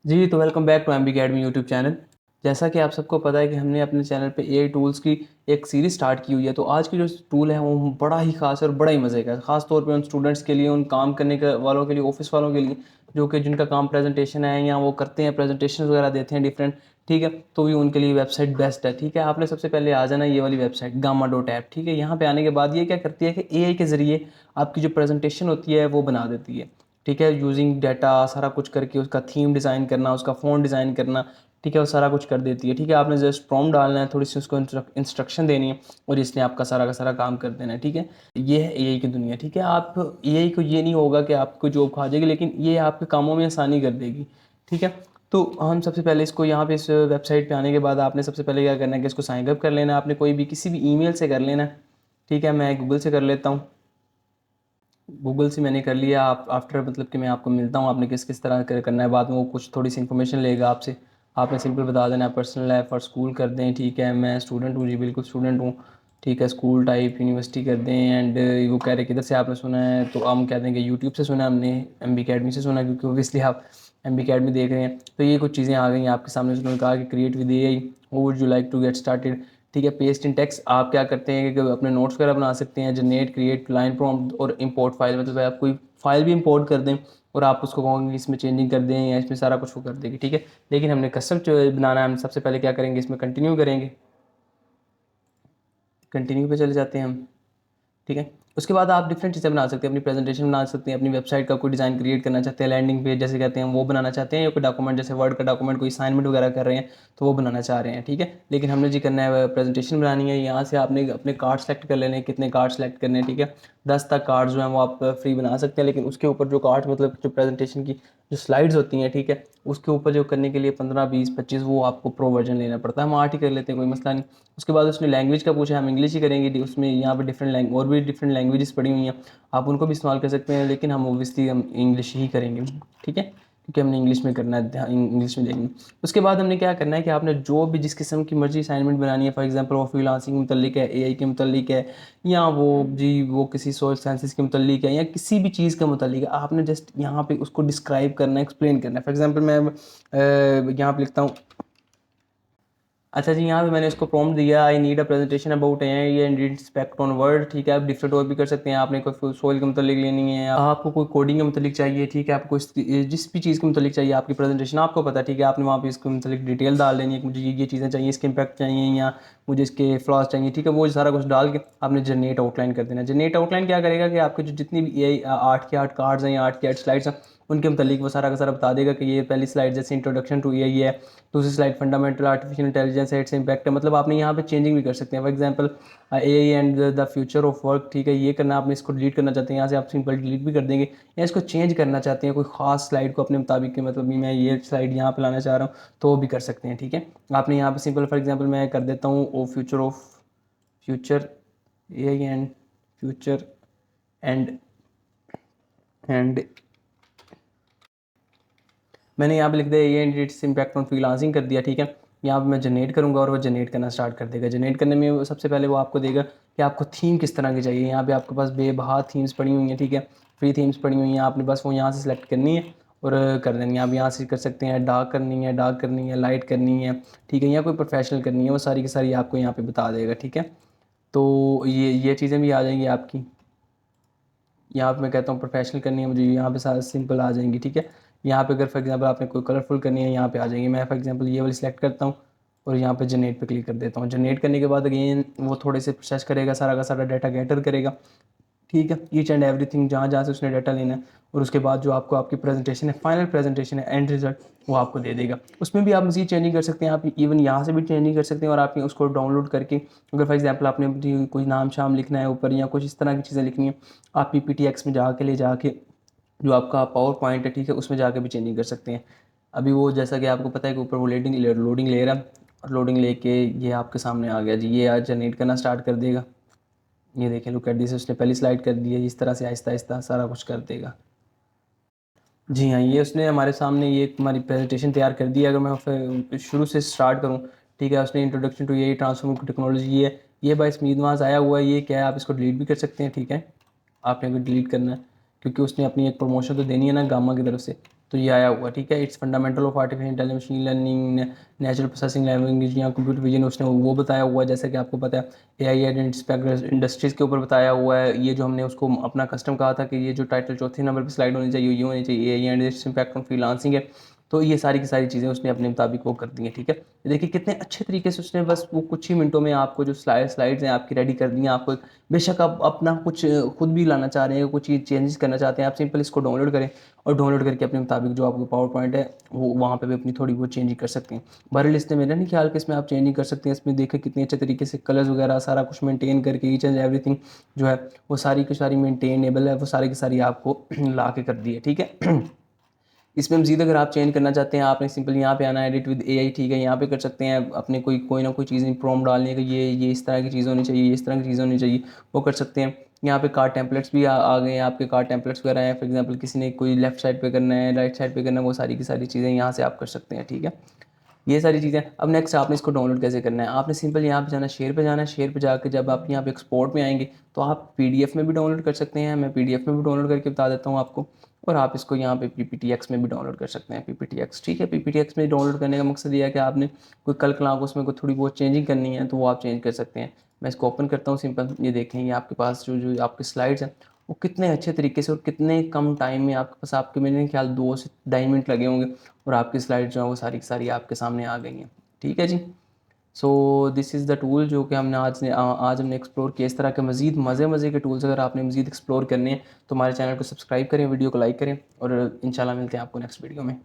जी, तो welcome back to MB academy YouTube channel. जैसा कि आप सबको पता है कि हमने अपने चैनल पे एआई टूल्स की एक सीरीज़ स्टार्ट की हुई है। तो आज की जो टूल है वो बड़ा ही ख़ास है और बड़ा ही मज़े का है। ख़ास तौर पे उन स्टूडेंट्स के लिए, उन काम करने के वालों के लिए, ऑफ़िस वालों के लिए, जो कि जिनका काम प्रेजेंटेशन है या वो करते हैं, प्रेजेंटेशन वगैरह देते हैं डिफरेंट, ठीक है? तो भी उनके लिए वेबसाइट बेस्ट है, ठीक है? आपने सबसे पहले आ जाना ये वाली वेबसाइट गामा डॉट ऐप, ठीक है? यहाँ पे आने के बाद ये क्या करती है कि एआई के ज़रिए आपकी जो प्रेजेंटेशन होती है वो बना देती है। ठीक है, यूजिंग डाटा सारा कुछ करके उसका थीम डिज़ाइन करना, उसका फ़ॉन्ट डिज़ाइन करना, ठीक है, वो सारा कुछ कर देती है। ठीक है, आपने जस्ट प्रॉम्प्ट डालना है, थोड़ी सी उसको इंस्ट्रक्शन देनी है और इसने आपका सारा का सारा काम कर देना है। ठीक है, ये है एआई की दुनिया। ठीक है, आप एआई को ये नहीं होगा कि आपको जॉब खा जाएगी, लेकिन ये आपके कामों में आसानी कर देगी। ठीक है, तो हम सबसे पहले इसको यहाँ पे इस वेबसाइट पे आने के बाद आपने सबसे पहले क्या करना है कि इसको साइन अप कर लेना है। आपने कोई भी किसी भी ईमेल से कर लेना है। ठीक है, मैं गूगल से कर लेता हूँ। गूगल से मैंने कर लिया। आप आफ्टर मतलब कि मैं आपको मिलता हूँ, आपने किस किस तरह करना है। बाद में वो कुछ थोड़ी सी इन्फॉर्मेशन लेगा आपसे। आपने सिंपल बता देना है पर्सनल है, फॉर स्कूल कर दें। ठीक है, मैं स्टूडेंट हूँ जी, बिल्कुल स्टूडेंट हूँ। ठीक है, स्कूल टाइप यूनिवर्सिटी कर दें। एंड वो कह रहे किधर से आपने सुना है, तो हम कह देंगे यूट्यूब से सुना है हमने, एमबी अकेडमी से सुना है, क्योंकि ओबियसली आप एमबी अकेडमी देख रहे हैं। तो ये कुछ चीज़ें आ गई आपके सामने। उन्होंने कहा कि create with AI, how would you like to get started. ठीक है, पेस्ट इन टेक्स्ट आप क्या करते हैं कि अपने नोट्स वगैरह बना सकते हैं। जनरेट, क्रिएट लाइन प्रॉम्प्ट और इंपोर्ट फाइल, मतलब आप कोई फाइल भी इंपोर्ट कर दें और आप उसको कहोगे इसमें चेंजिंग कर दें या इसमें सारा कुछ वो कर देगी। ठीक है, लेकिन हमने कस्टम बनाना है। हम सबसे पहले क्या करेंगे, इसमें कंटिन्यू करेंगे। कंटिन्यू पे चले जाते हैं हम। ठीक है, उसके बाद आप डिफरेंट चीज़ें बना सकते हैं। अपनी प्रेजेंटेशन बना सकते हैं, अपनी वेबसाइट का कोई डिज़ाइन क्रिएट करना चाहते हैं, लैंडिंग पेज जैसे कहते हैं वो बनाना चाहते हैं, या कोई डॉक्यूमेंट जैसे वर्ड का डॉक्यूमेंट कोई असाइनमेंट वगैरह कर रहे हैं तो वो बनाना चाह रहे हैं। ठीक है, लेकिन हमने जी करना है प्रेजेंटेशन बनानी है। यहाँ से आपने अपने कार्ड सेलेक्ट कर लेने हैं, कितने कार्ड सेलेक्ट करने हैं। ठीक है, 10 तक कार्ड जो हैं वो आप फ्री बना सकते हैं, लेकिन उसके ऊपर जो कार्ड मतलब जो प्रेजेंटेशन की जो स्लाइड्स होती हैं, ठीक है, उसके ऊपर जो करने के लिए 15, 20, 25 वो आपको प्रो वर्जन लेना पड़ता है। हम आर्ट ही कर लेते हैं, कोई मसला नहीं। उसके बाद उसने लैंग्वेज का पूछा, हम इंग्लिश ही करेंगे। उसमें यहाँ पे डिफरेंट लैंग और भी डिफरेंट लैंग्वेजेस पड़ी हुई हैं, आप उनको भी इस्तेमाल कर सकते हैं, लेकिन हम ओबियसली हम इंग्लिश ही करेंगे। ठीक है, क्योंकि हमने इंग्लिश में करना है, इंग्लिश में देखेंगे। उसके बाद हमने क्या करना है कि आपने जो भी जिस किस्म की मर्जी असाइनमेंट बनानी है, फॉर एग्जांपल वो फ्रीलांसिंग के मुतल्लिक है, एआई के मुतल्लिक है, या वो जी वो किसी सोशल साइंसेस के मुतल्लिक है, या किसी भी चीज़ के मुतल्लिक है, आपने जस्ट यहाँ पे उसको डिस्क्राइब करना है, एक्सप्लेन करना है। फॉर एग्जाम्पल मैं यहाँ पे लिखता हूँ। अच्छा जी, यहाँ पे मैंने इसको प्रॉम्प्ट दिया, I need a presentation about AI and its impact on world. ठीक है, आप डिफरेंट और भी कर सकते हैं। आपने कोई सोल के मतलब लेनी है, आपको कोई कोडिंग के मतलब चाहिए। ठीक है, आपको जिस भी चीज़ के मतलब चाहिए आपकी प्रेजेंटेशन आपको पता है। ठीक है, आपने वहाँ पे इसके मतलब डिटेल डाल देनी है कि मुझे ये चीज़ें चाहिए, इसके इम्पैक्ट चाहिए, या मुझे इसके फ्लॉज चाहिए। ठीक है, वो सारा कुछ डाल के आपने जनरेट आउटलाइन कर देना। जनरेट आउटलाइन क्या करेगा कि आपके जो जितनी भी एआई 8 के 8 कार्ड्स हैं या 8 के 8 स्लाइड्स हैं, उनके मतलब वो सारा का सारा बता देगा कि ये पहली स्लाइड जैसे इंट्रोडक्शन टू एआई है, दूसरी स्लाइड फंडामेंटल आर्टिफिशियल इंटेलिजेंस है, इट्स इम्पैक्ट है। मतलब आपने यहाँ पे चेंजिंग भी कर सकते हैं। For example AI and the future of work. ठीक है, ये करना आपने, इसको डिलीट करना चाहते हैं, यहाँ से आप सिंपल डिलीट भी कर देंगे, या इसको चेंज करना चाहते हैं कोई खास स्लाइड को अपने मुताबिक के, मतलब मैं ये स्लाइड यहाँ पे लाना चाह रहा हूँ, तो वो भी कर सकते हैं। ठीक है, आपने यहाँ पे सिंपल फॉर एग्जाम्पल मैं कर देता हूँ ओ future AI and future and and मैंने यहाँ पे लिख दिया ये इट्स इम्पैक्ट ऑन फ्रीलांसिंग कर दिया। ठीक है, यहाँ पे मैं जनरेट करूँगा और वो जनरेट करना स्टार्ट कर देगा। जनरेट करने में वो सबसे पहले वो आपको देगा कि आपको थीम किस तरह की चाहिए। यहाँ पे आपके पास बेबहा थीम्स पड़ी हुई हैं। ठीक है, फ्री थीम्स पड़ी हुई हैं, आपने बस वो यहाँ से सिलेक्ट करनी है और कर देनी है। आप यहाँ से कर सकते हैं डार्क करनी है, लाइट करनी है। ठीक है, या कोई प्रोफेशनल करनी है, वो सारी की सारी आपको यहाँ पर बता देगा। ठीक है, तो ये चीज़ें भी आ जाएंगी आपकी। यहाँ पे मैं कहता हूँ प्रोफेशनल करनी है मुझे, यहाँ पे सारा सिंपल आ जाएंगी। ठीक है, यहाँ पे अगर फॉर एग्जांपल आपने कोई कलरफुल करनी है, यहाँ पे आ जाएंगी। मैं फॉर एग्जांपल ये वाली सिलेक्ट करता हूँ और यहाँ पे जनरेट पे क्लिक कर देता हूँ। जनरेट करने के बाद अगेन वो थोड़े से प्रोसेस करेगा, सारा का सारा डाटा गैदर करेगा। ठीक है, ईच एंड एवरीथिंग जहाँ जहाँ से उसने डाटा लेना है, और उसके बाद जो आपको आपकी प्रेजेंटेशन है, फाइनल प्रेजेंटेशन है, एंड रिजल्ट वो आपको दे देगा। उसमें भी आप मज़ीद चेंजिंग कर सकते हैं। आप इवन यहाँ से भी चेंजिंग कर सकते हैं, और आप उसको डाउनलोड करके अगर फॉर एग्जांपल आपने कोई नाम शाम लिखना है ऊपर, या कुछ इस तरह की चीज़ें लिखनी है, आप पीपीटीएक्स में जाके ले जाके जो आपका पावर पॉइंट है, ठीक है, उसमें जाके भी चेंजिंग कर सकते हैं। अभी वो जैसा कि आपको पता है कि ऊपर वो लोडिंग ले रहा है, और लोडिंग लेके ये आपके सामने आ गया जी। ये आज जनरेट करना स्टार्ट कर देगा। ये देखें, लुक एट दिस, उसने पहली स्लाइड कर दी है। इस तरह से आहिस्ता आहिस्ता सारा कुछ कर देगा। जी हाँ, ये उसने हमारे सामने ये हमारी प्रेजेंटेशन तैयार कर दी है। अगर मैं फिर शुरू से स्टार्ट करूँ, ठीक है, उसने इंट्रोडक्शन टू ये ट्रांसफॉर्म टेक्नोलॉजी, ये बाय स्मीथ वहाँ आया हुआ है। ये क्या है, आप इसको डिलीट भी कर सकते हैं। ठीक है, आपने अगर डिलीट करना है, क्योंकि उसने अपनी एक प्रमोशन तो देनी है ना गामा की तरफ से। तो ये आया हुआ, ठीक है। Its fundamental of artificial intelligence, machine learning, natural processing language या कंप्यूटर विजन, उसने वो बताया हुआ है। जैसे कि आपको पता है एआई एंड इंडस्ट्रीज़ के ऊपर बताया हुआ है। ये जो हमने उसको अपना कस्टम कहा था कि ये जो टाइटल चौथे नंबर पर स्लाइड होनी चाहिए ये होनी चाहिए, AI and its impact on freelancing है। तो ये सारी की सारी चीज़ें उसने अपने मुताबिक वो कर दी हैं, ठीक है। देखिए कितने अच्छे तरीके से उसने बस वो कुछ ही मिनटों में आपको जो स्लाइड्स हैं आपकी रेडी कर दी हैं। आपको बेशक आप अपना कुछ खुद भी लाना चाह रहे हैं, कुछ चीज़ चेंजेस करना चाहते हैं, आप सिंपल इसको डाउनलोड करें और डाउनलोड करके अपने मुताबिक जो आपको पावर पॉइंट है वो वहाँ पे भी अपनी थोड़ी बहुत चेंजिंग कर सकते हैं। बहरहाल इसमें मेरा नहीं ख्याल कि इसमें आप चेंजिंग कर सकते हैं। इसमें देखें कितने अच्छे तरीके से कलर्स वगैरह सारा कुछ मेंटेन करके ईच एंड एवरीथिंग जो है वो सारी की सारी मेंटेनेबल है, वो सारी की सारी आपको ला के कर दी है, ठीक है। इसमें मज़ीद अगर आप चेंज करना चाहते हैं, आपने सिंपल यहाँ पे आना है एडिट विद एआई, ठीक है। यहाँ पे कर सकते हैं अपने कोई ना कोई चीज़ प्रॉम्प्ट डालने का, ये इस तरह की चीज़ होनी चाहिए, ये इस तरह की चीज़ होनी चाहिए, वो कर सकते हैं। यहाँ पे कार्ड टेम्पलेट्स भी आ गए हैं, आपके कार्ड टेम्पलेट्स वगैरह हैं। फॉर एग्जांपल किसी ने कोई लेफ्ट साइड पे करना है, राइट साइड पे करना है, वो सारी की सारी चीज़ें यहाँ से आप कर सकते हैं, ठीक है। ये सारी चीज़ें। अब नेक्स्ट आपने इसको डाउनलोड कैसे करना है, आपने सिंपल यहाँ पे जाना है, शेयर पे जाना है। शेयर पे जाकर जब आप यहाँ पे एक्सपोर्ट में आएंगे तो आप पीडीएफ में भी डाउनलोड कर सकते हैं। मैं पीडीएफ में भी डाउनलोड करके बता देता हूँ आपको। और आप इसको यहाँ पे पीपीटीएक्स में भी डाउनलोड कर सकते हैं, पीपीटीएक्स, ठीक है। पीपीटीएक्स में डाउनलोड करने का मकसद ये है कि आपने कोई कल कलाम उसमें कोई थोड़ी बहुत चेंजिंग करनी है तो वो आप चेंज कर सकते हैं। मैं इसको ओपन करता हूँ सिंपल, ये देखें ये आपके पास जो आपके स्लाइड्स हैं वो कितने अच्छे तरीके से और कितने कम टाइम में आपके पास, आपके मेरे ख्याल 2 से ढाई मिनट लगे होंगे और आपकी स्लाइड जो है वो सारी की सारी आपके सामने आ गई हैं, ठीक है जी। So this is the tool जो कि हमने आज हमने एक्सप्लोर किया। इस तरह के मज़ीद मज़े के टूल्स अगर आपने मज़ीद एक्सप्लोर करने हैं तो हमारे चैनल को सब्सक्राइब करें, वीडियो को लाइक करें और इंशाल्लाह मिलते हैं आपको नेक्स्ट वीडियो में।